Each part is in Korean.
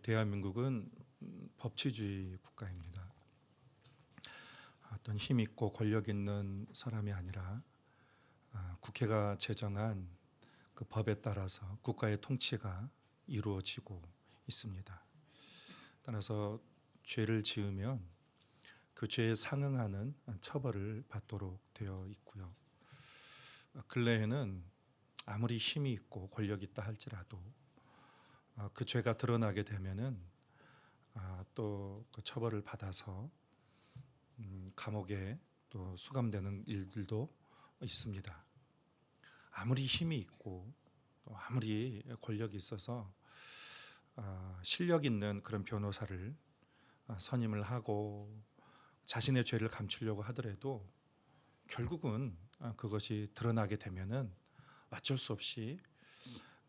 대한민국은 법치주의 국가입니다. 어떤 힘 있고 권력 있는 사람이 아니라 국회가 제정한 그 법에 따라서 국가의 통치가 이루어지고 있습니다. 따라서 죄를 지으면 그 죄에 상응하는 처벌을 받도록 되어 있고요. 근래에는 아무리 힘이 있고 권력이 있다 할지라도 그 죄가 드러나게 되면은 또 그 처벌을 받아서 감옥에 또 수감되는 일들도 있습니다. 아무리 힘이 있고 또 아무리 권력이 있어서 실력 있는 그런 변호사를 선임을 하고 자신의 죄를 감추려고 하더라도 결국은 그것이 드러나게 되면은 어쩔 수 없이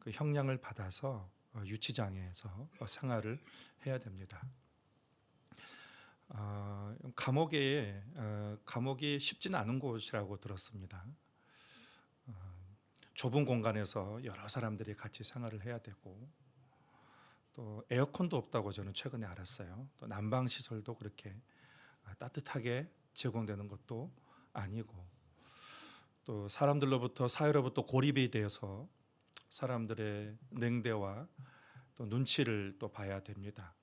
그 형량을 받아서 유치장에서 생활을 해야 됩니다. 감옥이 쉽지는 않은 곳이라고 들었습니다. 좁은 공간에서 여러 사람들이 같이 생활을 해야 되고 또 에어컨도 없다고 저는 최근에 알았어요. 또 난방 시설도 그렇게 따뜻하게 제공되는 것도 아니고 또 사회로부터 고립이 되어서 사람들의 냉대와 또 눈치를 또 봐야 됩니다.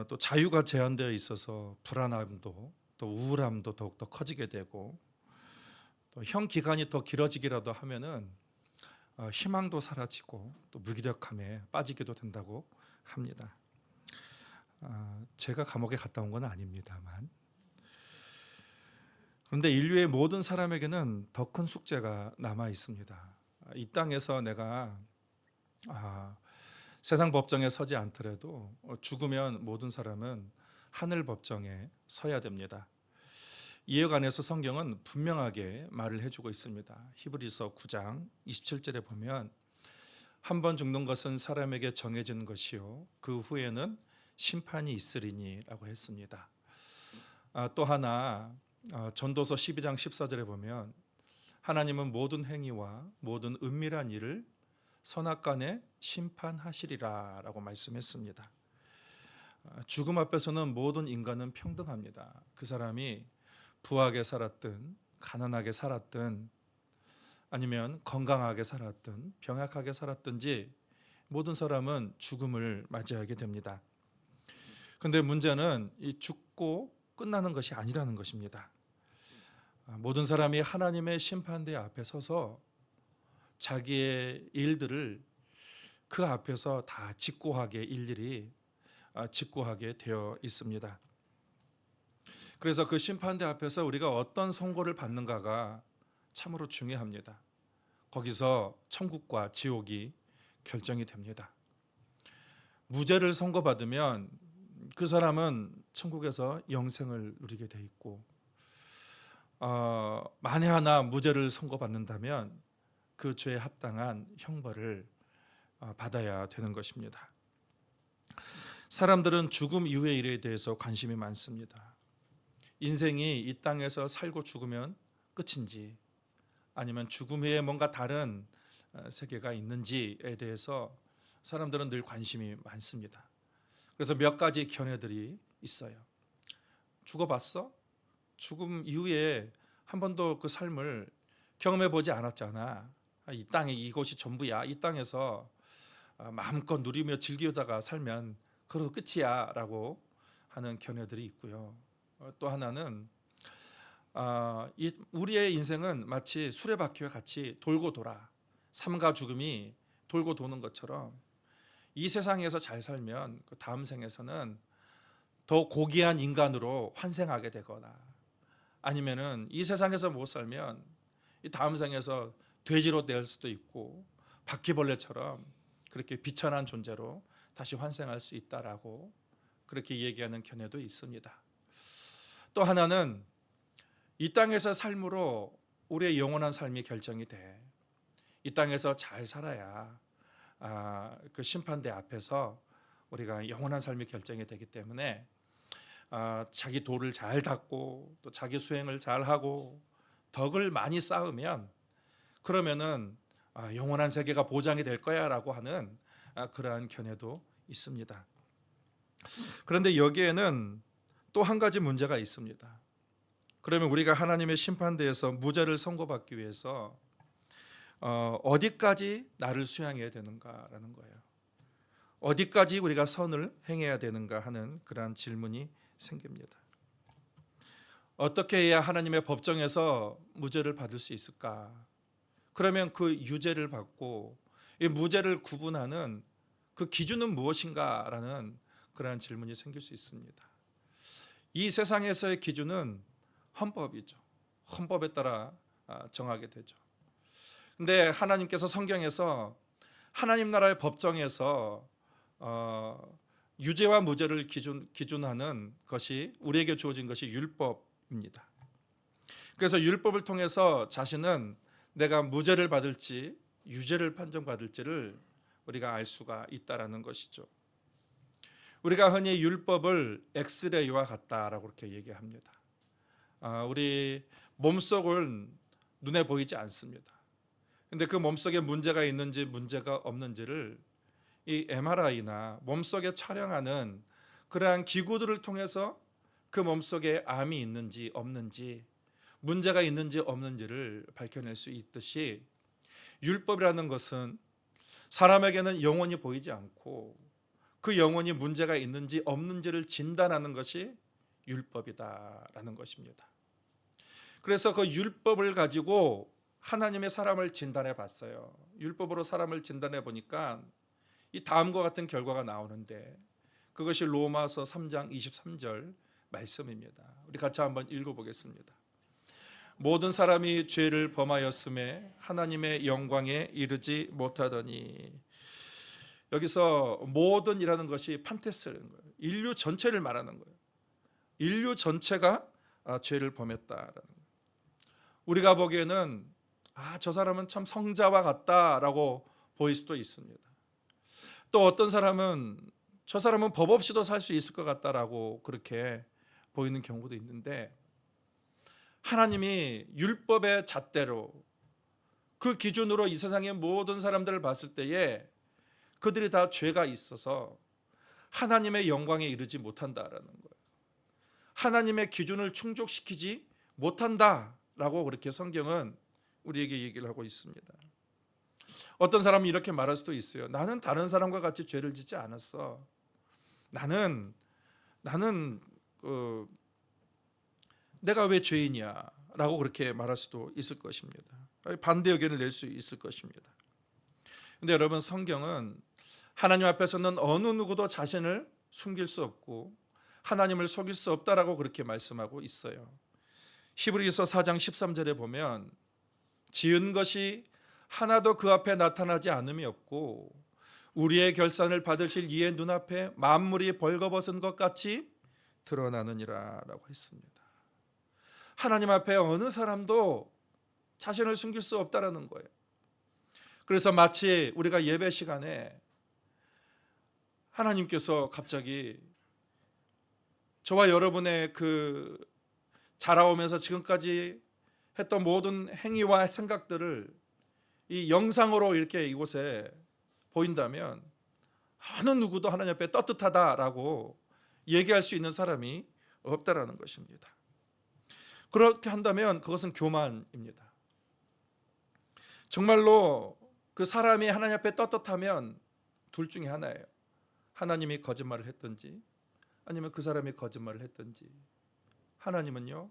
또 자유가 제한되어 있어서 불안함도 또 우울함도 더욱더 커지게 되고 또 형 기간이 더 길어지기라도 하면은 희망도 사라지고 또 무기력함에 빠지기도 된다고 합니다. 제가 감옥에 갔다 온 건 아닙니다만 그런데 인류의 모든 사람에게는 더 큰 숙제가 남아 있습니다. 이 땅에서 내가 세상 법정에 서지 않더라도 죽으면 모든 사람은 하늘 법정에 서야 됩니다. 이에 관해서 성경은 분명하게 말을 해주고 있습니다. 히브리서 9장 27절에 보면 한 번 죽는 것은 사람에게 정해진 것이요 그 후에는 심판이 있으리니 라고 했습니다. 또 하나 전도서 12장 14절에 보면 하나님은 모든 행위와 모든 은밀한 일을 선악간에 심판하시리라 라고 말씀했습니다. 죽음 앞에서는 모든 인간은 평등합니다. 그 사람이 부하게 살았든 가난하게 살았든 아니면 건강하게 살았든 병약하게 살았든지 모든 사람은 죽음을 맞이하게 됩니다. 그런데 문제는 이 죽고 끝나는 것이 아니라는 것입니다. 모든 사람이 하나님의 심판대 앞에 서서 자기의 일들을 그 앞에서 다 직고하게 일일이 직고하게 되어 있습니다. 그래서 그 심판대 앞에서 우리가 어떤 선고를 받는가가 참으로 중요합니다. 거기서 천국과 지옥이 결정이 됩니다. 무죄를 선고받으면 그 사람은 천국에서 영생을 누리게 돼 있고 만에 하나 무죄를 선고받는다면 그 죄에 합당한 형벌을 받아야 되는 것입니다. 사람들은 죽음 이후의 일에 대해서 관심이 많습니다. 인생이 이 땅에서 살고 죽으면 끝인지 아니면 죽음 후에 뭔가 다른 세계가 있는지에 대해서 사람들은 늘 관심이 많습니다. 그래서 몇 가지 견해들이 있어요. 죽어봤어? 죽음 이후에 한 번도 그 삶을 경험해 보지 않았잖아. 이 땅에 이곳이 전부야. 이 땅에서 마음껏 누리며 즐기다가 살면 그래도 끝이야 라고 하는 견해들이 있고요. 또 하나는 우리의 인생은 마치 수레바퀴와 같이 돌고 돌아 삶과 죽음이 돌고 도는 것처럼 이 세상에서 잘 살면 그 다음 생에서는 더 고귀한 인간으로 환생하게 되거나 아니면은 이 세상에서 못 살면 이 다음 생에서 돼지로 될 수도 있고 바퀴벌레처럼 그렇게 비천한 존재로 다시 환생할 수 있다라고 그렇게 얘기하는 견해도 있습니다. 또 하나는 이 땅에서 삶으로 우리의 영원한 삶이 결정이 돼. 이 땅에서 잘 살아야 그 심판대 앞에서 우리가 영원한 삶이 결정이 되기 때문에 자기 도를 잘 닦고 또 자기 수행을 잘 하고 덕을 많이 쌓으면 그러면은 영원한 세계가 보장이 될 거야라고 하는 그러한 견해도 있습니다. 그런데 여기에는 또 한 가지 문제가 있습니다. 그러면 우리가 하나님의 심판대에서 무죄를 선고받기 위해서 어디까지 나를 수양해야 되는가라는 거예요. 어디까지 우리가 선을 행해야 되는가 하는 그러한 질문이 생깁니다. 어떻게 해야 하나님의 법정에서 무죄를 받을 수 있을까? 그러면 그 유죄를 받고 이 무죄를 구분하는 그 기준은 무엇인가라는 그러한 질문이 생길 수 있습니다. 이 세상에서의 기준은 헌법이죠. 헌법에 따라 정하게 되죠. 근데 하나님께서 성경에서 하나님 나라의 법정에서 유죄와 무죄를 기준하는 것이 우리에게 주어진 것이 율법입니다. 그래서 율법을 통해서 자신은 내가 무죄를 받을지 유죄를 판정받을지를 우리가 알 수가 있다라는 것이죠. 우리가 흔히 율법을 엑스레이와 같다라고 그렇게 얘기합니다. 우리 몸속은 눈에 보이지 않습니다. 근데 그 몸속에 문제가 있는지 문제가 없는지를 이 MRI나 몸속에 촬영하는 그러한 기구들을 통해서 그 몸속에 암이 있는지 없는지 문제가 있는지 없는지를 밝혀낼 수 있듯이 율법이라는 것은 사람에게는 영원히 보이지 않고 그 영혼이 문제가 있는지 없는지를 진단하는 것이 율법이다라는 것입니다. 그래서 그 율법을 가지고 하나님의 사람을 진단해 봤어요. 율법으로 사람을 진단해 보니까 이 다음과 같은 결과가 나오는데 그것이 로마서 3장 23절 말씀입니다. 우리 같이 한번 읽어보겠습니다. 모든 사람이 죄를 범하였음에 하나님의 영광에 이르지 못하더니, 여기서 모든이라는 것이 판테스라는 거예요. 인류 전체를 말하는 거예요. 인류 전체가 죄를 범했다라는 거예요. 우리가 보기에는 저 사람은 참 성자와 같다라고 보일 수도 있습니다. 또 어떤 사람은 저 사람은 법 없이도 살 수 있을 것 같다라고 그렇게 보이는 경우도 있는데, 하나님이 율법의 잣대로 그 기준으로 이 세상의 모든 사람들을 봤을 때에 그들이 다 죄가 있어서 하나님의 영광에 이르지 못한다라는 거예요. 하나님의 기준을 충족시키지 못한다라고 그렇게 성경은 우리에게 얘기를 하고 있습니다. 어떤 사람은 이렇게 말할 수도 있어요. 나는 다른 사람과 같이 죄를 짓지 않았어. 나는 내가 왜 죄인이야? 라고 그렇게 말할 수도 있을 것입니다. 반대 의견을 낼 수 있을 것입니다. 근데 여러분, 성경은 하나님 앞에서는 어느 누구도 자신을 숨길 수 없고 하나님을 속일 수 없다라고 그렇게 말씀하고 있어요. 히브리서 4장 13절에 보면 지은 것이 하나도 그 앞에 나타나지 않음이 없고 우리의 결산을 받으실 이의 눈앞에 만물이 벌거벗은 것 같이 드러나느니라 라고 했습니다. 하나님 앞에 어느 사람도 자신을 숨길 수 없다라는 거예요. 그래서 마치 우리가 예배 시간에 하나님께서 갑자기 저와 여러분의 그 자라오면서 지금까지 했던 모든 행위와 생각들을 이 영상으로 이렇게 이곳에 보인다면 어느 누구도 하나님 앞에 떳떳하다라고 얘기할 수 있는 사람이 없다라는 것입니다. 그렇게 한다면 그것은 교만입니다. 정말로 그 사람이 하나님 앞에 떳떳하면 둘 중에 하나예요. 하나님이 거짓말을 했든지 아니면 그 사람이 거짓말을 했든지. 하나님은요,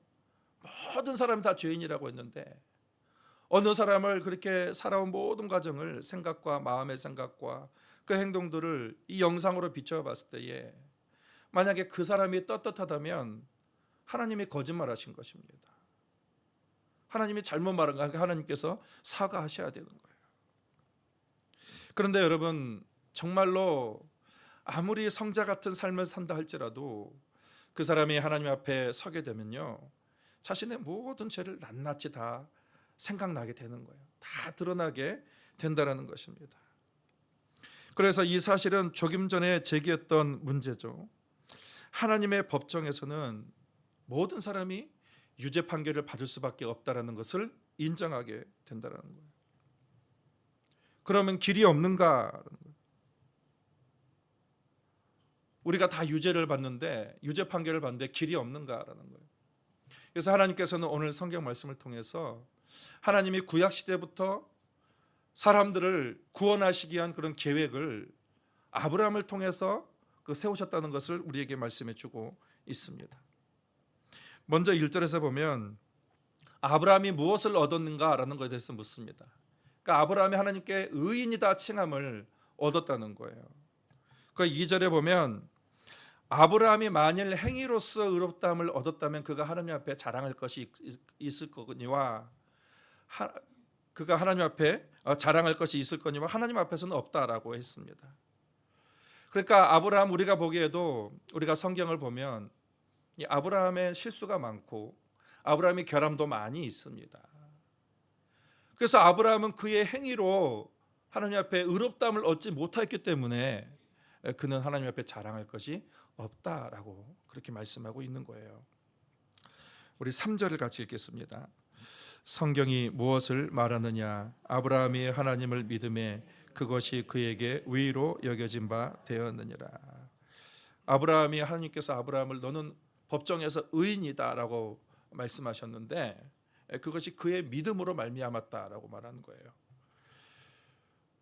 모든 사람이 다 죄인이라고 했는데 어느 사람을 그렇게 살아온 모든 과정을 생각과 마음의 생각과 그 행동들을 이 영상으로 비춰봤을 때에 만약에 그 사람이 떳떳하다면 하나님이 거짓말하신 것입니다. 하나님이 잘못 말한 거 하나님께서 사과하셔야 되는 거예요. 그런데 여러분, 정말로 아무리 성자 같은 삶을 산다 할지라도 그 사람이 하나님 앞에 서게 되면요, 자신의 모든 죄를 낱낱이 다 생각나게 되는 거예요. 다 드러나게 된다라는 것입니다. 그래서 이 사실은 조금 전에 제기했던 문제죠. 하나님의 법정에서는 모든 사람이 유죄 판결을 받을 수밖에 없다라는 것을 인정하게 된다라는 거예요. 그러면 길이 없는가? 우리가 다 유죄를 받는데, 유죄 판결을 받는데 길이 없는가라는 거예요. 그래서 하나님께서는 오늘 성경 말씀을 통해서 하나님이 구약 시대부터 사람들을 구원하시기 위한 그런 계획을 아브라함을 통해서 세우셨다는 것을 우리에게 말씀해 주고 있습니다. 먼저 1절에서 보면 아브라함이 무엇을 얻었는가라는 것에 대해서 묻습니다. 그러니까 아브라함이 하나님께 의인이다 칭함을 얻었다는 거예요. 그 2절에 보면 아브라함이 만일 행위로서 의롭다함을 얻었다면 그가 하나님 앞에 자랑할 것이 있을 거니와 그가 하나님 앞에 자랑할 것이 있을 거니와 하나님 앞에서는 없다라고 했습니다. 그러니까 아브라함, 우리가 보기에도, 우리가 성경을 보면 이 아브라함의 실수가 많고 아브라함이 결함도 많이 있습니다. 그래서 아브라함은 그의 행위로 하나님 앞에 의롭다함을 얻지 못했기 때문에 그는 하나님 앞에 자랑할 것이 없다라고 그렇게 말씀하고 있는 거예요. 우리 3절을 같이 읽겠습니다. 성경이 무엇을 말하느냐? 아브라함이 하나님을 믿음에 그것이 그에게 의로 여겨진 바 되었느니라. 아브라함이, 하나님께서 아브라함을 너는 법정에서 의인이다라고 말씀하셨는데 그것이 그의 믿음으로 말미암았다라고 말하는 거예요.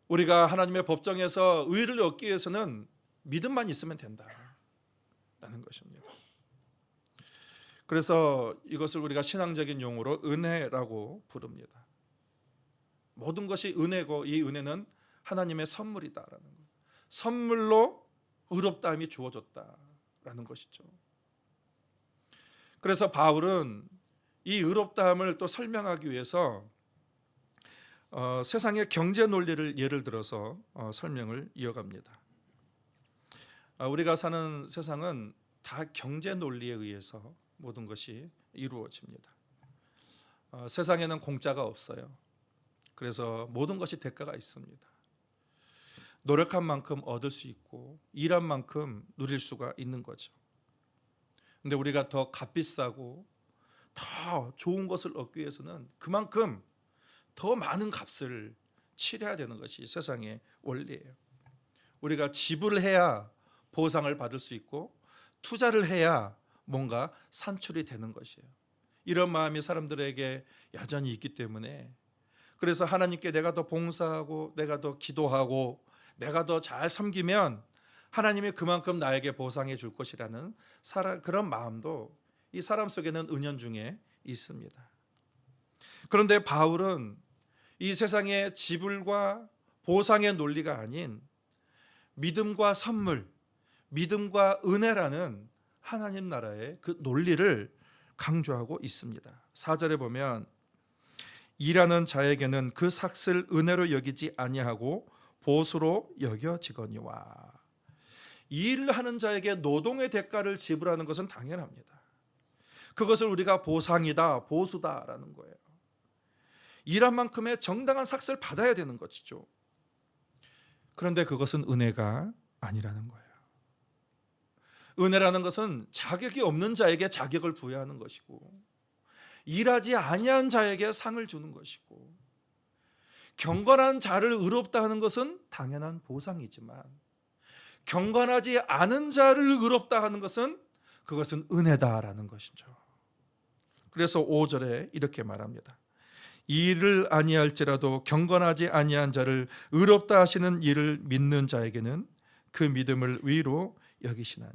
우리가 하나님의 법정에서 의를 얻기 위해서는 믿음만 있으면 된다라는 것입니다. 그래서 이것을 우리가 신앙적인 용어로 은혜라고 부릅니다. 모든 것이 은혜고 이 은혜는 하나님의 선물이다라는 거예요. 선물로 의롭다함이 주어졌다라는 것이죠. 그래서 바울은 이 의롭다함을 또 설명하기 위해서 세상의 경제 논리를 예를 들어서 설명을 이어갑니다. 우리가 사는 세상은 다 경제 논리에 의해서 모든 것이 이루어집니다. 세상에는 공짜가 없어요. 그래서 모든 것이 대가가 있습니다. 노력한 만큼 얻을 수 있고 일한 만큼 누릴 수가 있는 거죠. 근데 우리가 더 값비싸고 더 좋은 것을 얻기 위해서는 그만큼 더 많은 값을 치러야 되는 것이 세상의 원리예요. 우리가 지불을 해야 보상을 받을 수 있고 투자를 해야 뭔가 산출이 되는 것이에요. 이런 마음이 사람들에게 여전히 있기 때문에, 그래서 하나님께 내가 더 봉사하고 내가 더 기도하고 내가 더 잘 섬기면 하나님이 그만큼 나에게 보상해 줄 것이라는 그런 마음도 이 사람 속에는 은연중에 있습니다. 그런데 바울은 이 세상의 지불과 보상의 논리가 아닌 믿음과 선물, 믿음과 은혜라는 하나님 나라의 그 논리를 강조하고 있습니다. 4절에 보면 일하는 자에게는 그 삭을 은혜로 여기지 아니하고 보수로 여겨지거니와. 일을 하는 자에게 노동의 대가를 지불하는 것은 당연합니다. 그것을 우리가 보상이다, 보수다라는 거예요. 일한 만큼의 정당한 삭을 받아야 되는 것이죠. 그런데 그것은 은혜가 아니라는 거예요. 은혜라는 것은 자격이 없는 자에게 자격을 부여하는 것이고 일하지 아니한 자에게 상을 주는 것이고 경건한 자를 의롭다 하는 것은 당연한 보상이지만 경건하지 않은 자를 의롭다 하는 것은 그것은 은혜다라는 것이죠. 그래서 5절에 이렇게 말합니다. 일을 아니할지라도 경건하지 아니한 자를 의롭다 하시는 일을 믿는 자에게는 그 믿음을 의로 여기시나니.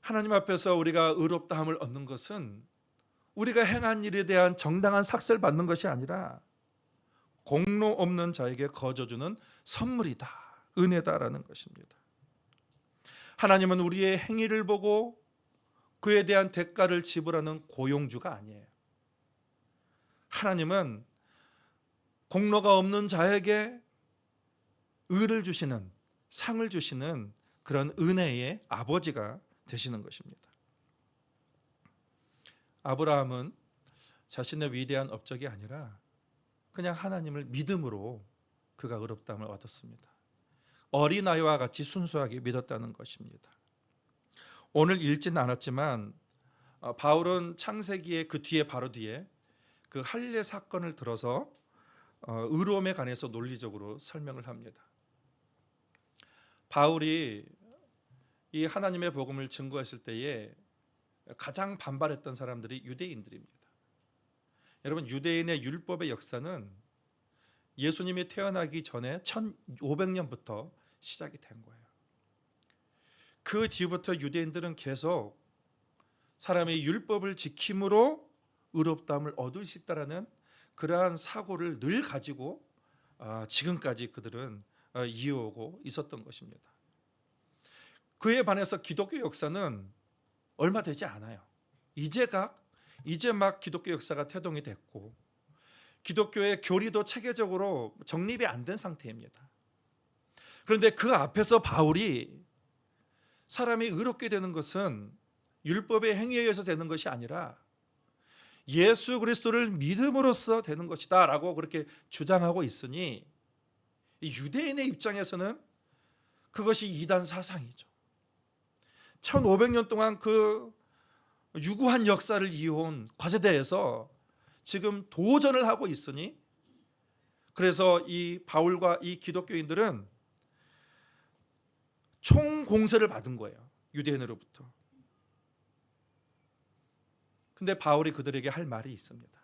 하나님 앞에서 우리가 의롭다함을 얻는 것은 우리가 행한 일에 대한 정당한 삭을 받는 것이 아니라 공로 없는 자에게 거저주는 선물이다, 은혜다라는 것입니다. 하나님은 우리의 행위를 보고 그에 대한 대가를 지불하는 고용주가 아니에요. 하나님은 공로가 없는 자에게 의를 주시는, 상을 주시는 그런 은혜의 아버지가 되시는 것입니다. 아브라함은 자신의 위대한 업적이 아니라 그냥 하나님을 믿음으로 그가 의롭다함을 얻었습니다. 어린아이와 같이 순수하게 믿었다는 것입니다. 오늘 읽지는 않았지만 바울은 창세기의 그 뒤에, 바로 뒤에 그 할례 사건을 들어서 의로움에 관해서 논리적으로 설명을 합니다. 바울이 이 하나님의 복음을 증거했을 때에 가장 반발했던 사람들이 유대인들입니다. 여러분, 유대인의 율법의 역사는 예수님이 태어나기 전에 1500년부터 시작이 된 거예요. 그 뒤부터 유대인들은 계속 사람의 율법을 지킴으로 의롭다함을 얻을 수 있다라는 그러한 사고를 늘 가지고 지금까지 그들은 이어오고 있었던 것입니다. 그에 반해서 기독교 역사는 얼마 되지 않아요. 이제 막 기독교 역사가 태동이 됐고 기독교의 교리도 체계적으로 정립이 안 된 상태입니다. 그런데 그 앞에서 바울이 사람이 의롭게 되는 것은 율법의 행위에 의해서 되는 것이 아니라 예수 그리스도를 믿음으로써 되는 것이다 라고 그렇게 주장하고 있으니 유대인의 입장에서는 그것이 이단 사상이죠. 1500년 동안 그 유구한 역사를 이어온 과세대에서 지금 도전을 하고 있으니, 그래서 이 바울과 이 기독교인들은 총공세를 받은 거예요, 유대인으로부터. 근데 바울이 그들에게 할 말이 있습니다.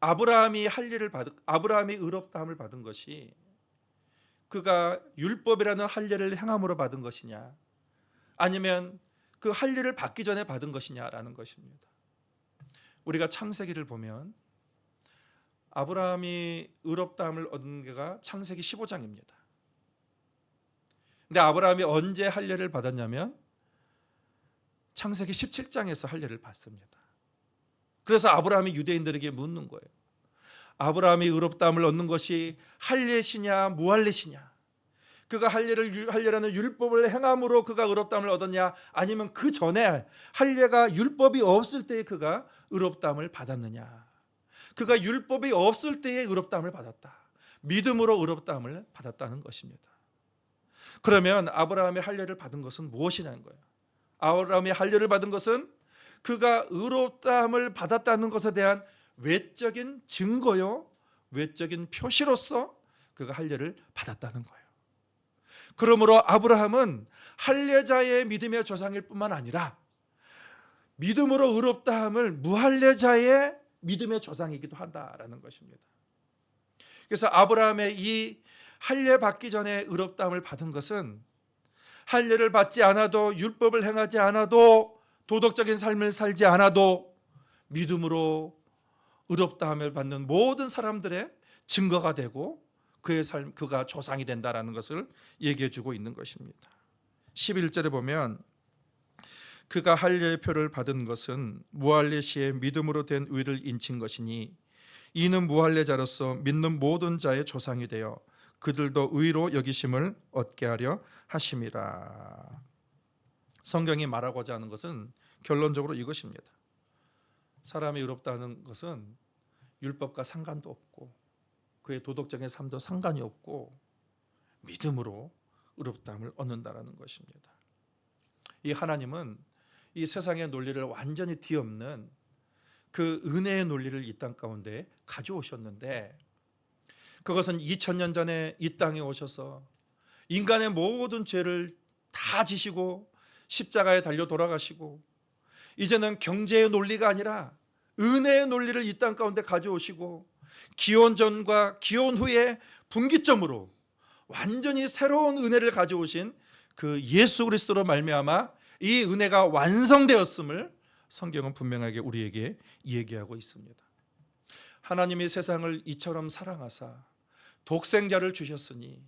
아브라함이 의롭다함을 받은 것이 그가 율법이라는 할례를 행함으로 받은 것이냐, 아니면 그 할례를 받기 전에 받은 것이냐라는 것입니다. 우리가 창세기를 보면 아브라함이 의롭다함을 얻은 게가 창세기 15장입니다. 근데 아브라함이 언제 할례를 받았냐면 창세기 17장에서 할례를 받습니다. 그래서 아브라함이 유대인들에게 묻는 거예요. 아브라함이 의롭다함을 얻는 것이 할례시냐 무할례시냐, 그가 할례라는 율법을 행함으로 그가 의롭다함을 얻었냐, 아니면 그 전에 할례가 율법이 없을 때에 그가 의롭다함을 받았느냐. 그가 율법이 없을 때에 의롭다함을 받았다, 믿음으로 의롭다함을 받았다는 것입니다. 그러면 아브라함의 할례를 받은 것은 무엇이냐는 거예요. 아브라함이 할례를 받은 것은 그가 의롭다함을 받았다는 것에 대한 외적인 증거요, 외적인 표시로서 그가 할례를 받았다는 거예요. 그러므로 아브라함은 할례자의 믿음의 조상일 뿐만 아니라 믿음으로 의롭다함을 무할례자의 믿음의 조상이기도 한다라는 것입니다. 그래서 아브라함의 이 할례 받기 전에 의롭다함을 받은 것은 할례를 받지 않아도, 율법을 행하지 않아도, 도덕적인 삶을 살지 않아도 믿음으로 의롭다함을 받는 모든 사람들의 증거가 되고 그의 삶, 그가 조상이 된다라는 것을 얘기해 주고 있는 것입니다. 11절에 보면 그가 할례의 표를 받은 것은 무할례 시에 믿음으로 된 의를 인친 것이니 이는 무할례자로서 믿는 모든 자의 조상이 되어 그들도 의로 여기심을 얻게 하려 하심이라. 성경이 말하고자 하는 것은 결론적으로 이것입니다. 사람이 의롭다는 것은 율법과 상관도 없고 그의 도덕적인 삶도 상관이 없고 믿음으로 의롭다함을 얻는다라는 것입니다. 이 하나님은 이 세상의 논리를 완전히 뒤엎는 그 은혜의 논리를 이 땅 가운데 가져오셨는데, 그것은 2000년 전에 이 땅에 오셔서 인간의 모든 죄를 다 지시고 십자가에 달려 돌아가시고, 이제는 경제의 논리가 아니라 은혜의 논리를 이 땅 가운데 가져오시고 기원 전과 기원 후의 분기점으로 완전히 새로운 은혜를 가져오신 그 예수 그리스도로 말미암아 이 은혜가 완성되었음을 성경은 분명하게 우리에게 얘기하고 있습니다. 하나님이 세상을 이처럼 사랑하사 독생자를 주셨으니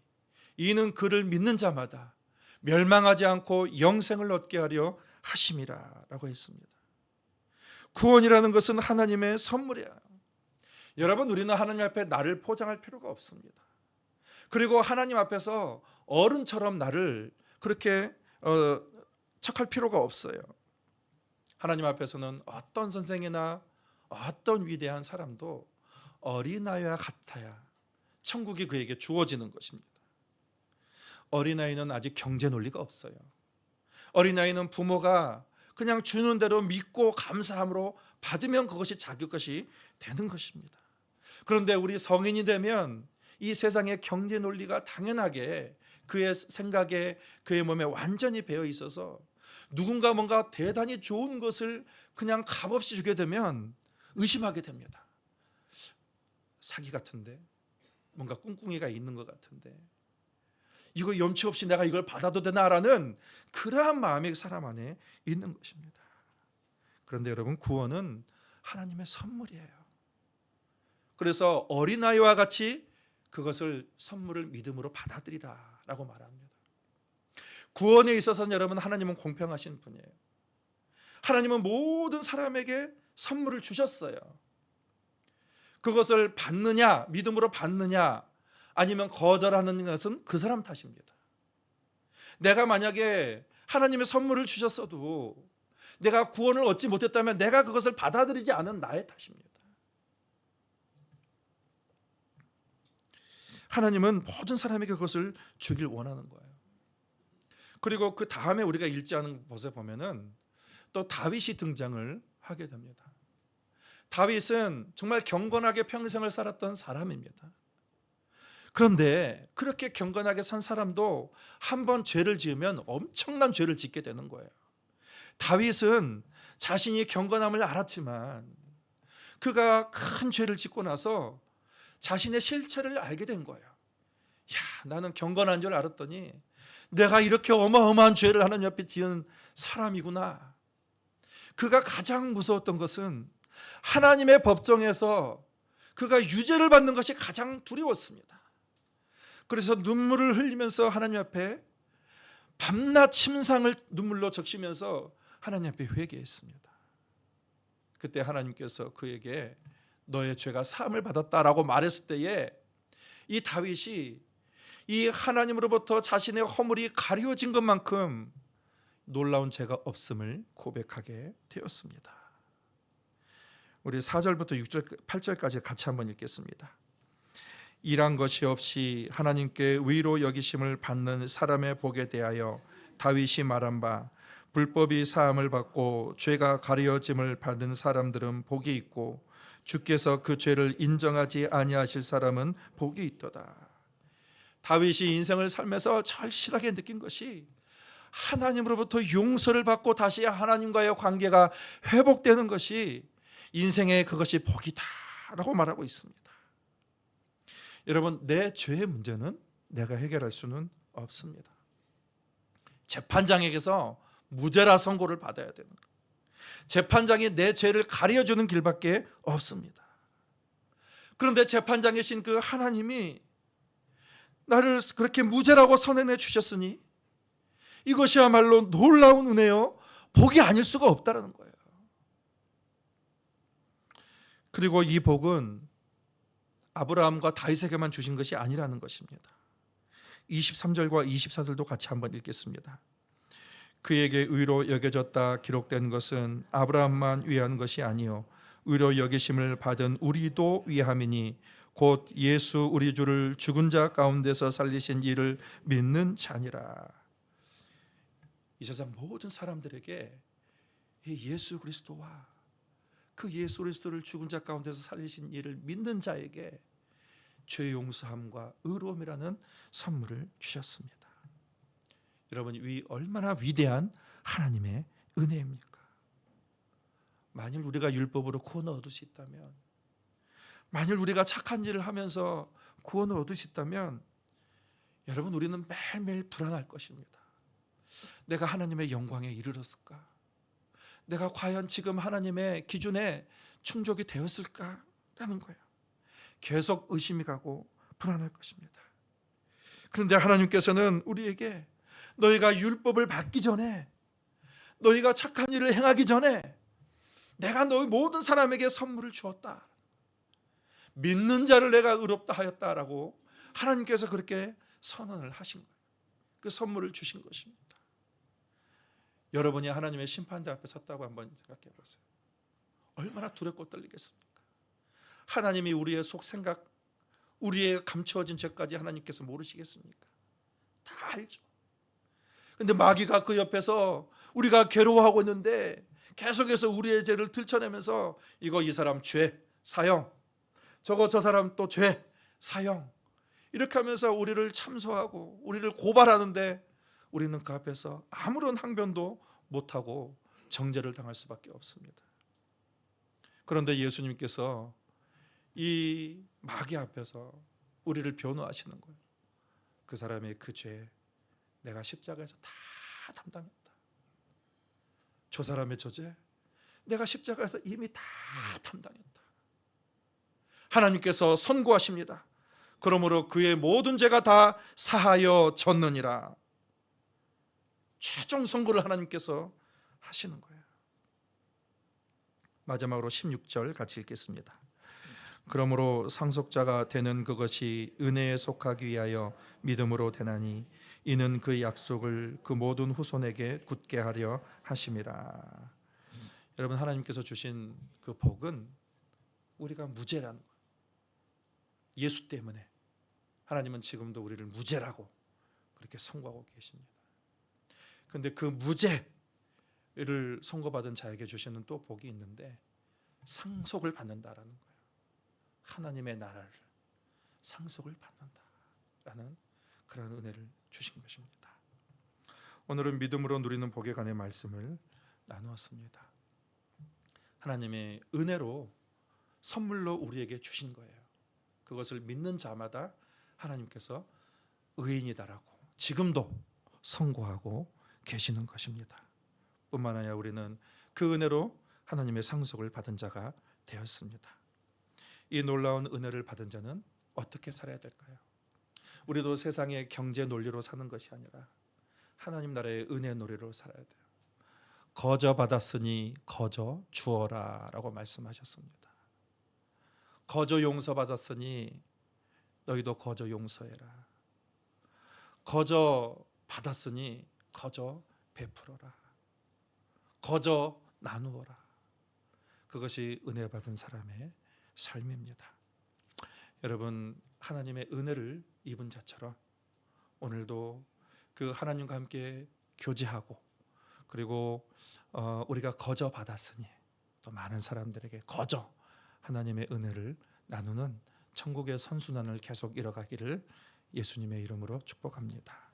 이는 그를 믿는 자마다 멸망하지 않고 영생을 얻게 하려 하심이라 라고 했습니다. 구원이라는 것은 하나님의 선물이야. 여러분, 우리는 하나님 앞에 나를 포장할 필요가 없습니다. 그리고 하나님 앞에서 어른처럼 나를 그렇게 척할 필요가 없어요. 하나님 앞에서는 어떤 선생이나 어떤 위대한 사람도 어린아이와 같아야 천국이 그에게 주어지는 것입니다. 어린아이는 아직 경제 논리가 없어요. 어린아이는 부모가 그냥 주는 대로 믿고 감사함으로 받으면 그것이 자기 것이 되는 것입니다. 그런데 우리 성인이 되면 이 세상의 경제 논리가 당연하게 그의 생각에 그의 몸에 완전히 배어 있어서 누군가 뭔가 대단히 좋은 것을 그냥 값없이 주게 되면 의심하게 됩니다. 사기 같은데, 뭔가 꿍꿍이가 있는 것 같은데, 이거 염치 없이 내가 이걸 받아도 되나라는 그러한 마음이 사람 안에 있는 것입니다. 그런데 여러분, 구원은 하나님의 선물이에요. 그래서 어린아이와 같이 그것을 선물을 믿음으로 받아들이라 라고 말합니다. 구원에 있어서는 여러분, 하나님은 공평하신 분이에요. 하나님은 모든 사람에게 선물을 주셨어요. 그것을 받느냐, 믿음으로 받느냐, 아니면 거절하는 것은 그 사람 탓입니다. 내가 만약에 하나님의 선물을 주셨어도 내가 구원을 얻지 못했다면 내가 그것을 받아들이지 않은 나의 탓입니다. 하나님은 모든 사람에게 그것을 주길 원하는 거예요. 그리고 그 다음에 우리가 읽지 않은 것에 보면은 또 다윗이 등장을 하게 됩니다. 다윗은 정말 경건하게 평생을 살았던 사람입니다. 그런데 그렇게 경건하게 산 사람도 한 번 죄를 지으면 엄청난 죄를 짓게 되는 거예요. 다윗은 자신이 경건함을 알았지만 그가 큰 죄를 짓고 나서 자신의 실체를 알게 된 거예요. 야, 나는 경건한 줄 알았더니 내가 이렇게 어마어마한 죄를 하나님 앞에 지은 사람이구나. 그가 가장 무서웠던 것은 하나님의 법정에서 그가 유죄를 받는 것이 가장 두려웠습니다. 그래서 눈물을 흘리면서 하나님 앞에 밤낮 침상을 눈물로 적시면서 하나님 앞에 회개했습니다. 그때 하나님께서 그에게 너의 죄가 사함을 받았다라고 말했을 때에 이 다윗이 이 하나님으로부터 자신의 허물이 가려진 것만큼 놀라운 죄가 없음을 고백하게 되었습니다. 우리 4절부터 6절, 8절까지 같이 한번 읽겠습니다. 일한 것이 없이 하나님께 의로 여기심을 받는 사람의 복에 대하여 다윗이 말한 바, 불법이 사함을 받고 죄가 가려짐을 받은 사람들은 복이 있고 주께서 그 죄를 인정하지 아니하실 사람은 복이 있도다. 다윗이 인생을 살면서 절실하게 느낀 것이 하나님으로부터 용서를 받고 다시 하나님과의 관계가 회복되는 것이 인생의 그것이 복이다라고 말하고 있습니다. 여러분, 내 죄의 문제는 내가 해결할 수는 없습니다. 재판장에게서 무죄라 선고를 받아야 되는 거예요. 재판장이 내 죄를 가려주는 길밖에 없습니다. 그런데 재판장이신 그 하나님이 나를 그렇게 무죄라고 선언해 주셨으니 이것이야말로 놀라운 은혜요, 복이 아닐 수가 없다는 거예요. 그리고 이 복은 아브라함과 다윗에게만 주신 것이 아니라는 것입니다. 23절과 24절도 같이 한번 읽겠습니다. 그에게 의로 여겨졌다 기록된 것은 아브라함만 위한 것이 아니요 의로 여기심을 받은 우리도 위함이니 곧 예수 우리 주를 죽은 자 가운데서 살리신 이를 믿는 자니라. 이 세상 모든 사람들에게 이 예수 그리스도와 그 예수 그리스도를 죽은 자 가운데서 살리신 이를 믿는 자에게 죄 용서함과 의로움이라는 선물을 주셨습니다. 여러분, 이 얼마나 위대한 하나님의 은혜입니까? 만일 우리가 율법으로 구원을 얻을 수 있다면, 만일 우리가 착한 일을 하면서 구원을 얻을 수 있다면, 여러분, 우리는 매일매일 불안할 것입니다. 내가 하나님의 영광에 이르렀을까? 내가 과연 지금 하나님의 기준에 충족이 되었을까라는 거예요. 계속 의심이 가고 불안할 것입니다. 그런데 하나님께서는 우리에게 너희가 율법을 받기 전에, 너희가 착한 일을 행하기 전에 내가 너희 모든 사람에게 선물을 주었다. 믿는 자를 내가 의롭다 하였다라고 하나님께서 그렇게 선언을 하신 거예요. 그 선물을 주신 것입니다. 여러분이 하나님의 심판대 앞에 섰다고 한번 생각해 보세요. 얼마나 두렵고 떨리겠습니까? 하나님이 우리의 속 생각, 우리의 감추어진 죄까지 하나님께서 모르시겠습니까? 다 알죠. 근데 마귀가 그 옆에서 우리가 괴로워하고 있는데 계속해서 우리의 죄를 들춰내면서 이거 이 사람 죄 사형, 저거 저 사람 또 죄 사형, 이렇게 하면서 우리를 참소하고 우리를 고발하는데 우리는 그 앞에서 아무런 항변도 못하고 정죄를 당할 수밖에 없습니다. 그런데 예수님께서 이 마귀 앞에서 우리를 변호하시는 거예요. 그 사람의 그 죄 내가 십자가에서 다 담당했다. 저 사람의 저 죄 내가 십자가에서 이미 다 담당했다. 하나님께서 선고하십니다. 그러므로 그의 모든 죄가 다 사하여 졌느니라. 최종 선고를 하나님께서 하시는 거예요. 마지막으로 16절 같이 읽겠습니다. 그러므로 상속자가 되는 그것이 은혜에 속하기 위하여 믿음으로 되나니 이는 그 약속을 그 모든 후손에게 굳게 하려 하심이라. 여러분, 하나님께서 주신 그 복은 우리가 무죄라는 거예요. 예수 때문에 하나님은 지금도 우리를 무죄라고 그렇게 선고하고 계십니다. 그런데 그 무죄를 선고받은 자에게 주시는 또 복이 있는데 상속을 받는다라는 거예요. 하나님의 나라를 상속을 받는다라는 그런 은혜를 주신 것입니다. 오늘은 믿음으로 누리는 복에 관해 말씀을 나누었습니다. 하나님의 은혜로 선물로 우리에게 주신 거예요. 그것을 믿는 자마다 하나님께서 의인이다라고 지금도 선고하고 계시는 것입니다. 뿐만 아니라 우리는 그 은혜로 하나님의 상속을 받은 자가 되었습니다. 이 놀라운 은혜를 받은 자는 어떻게 살아야 될까요? 우리도 세상의 경제 논리로 사는 것이 아니라 하나님 나라의 은혜 논리로 살아야 돼요. 거저 받았으니 거저 주어라 라고 말씀하셨습니다. 거저 용서받았으니 너희도 거저 용서해라. 거저 받았으니 거저 베풀어라. 거저 나누어라. 그것이 은혜 받은 사람의 삶입니다. 여러분, 하나님의 은혜를 입은 자처럼 오늘도 그 하나님과 함께 교제하고 그리고 우리가 거저 받았으니 또 많은 사람들에게 거저 하나님의 은혜를 나누는 천국의 선순환을 계속 이뤄가기를 예수님의 이름으로 축복합니다.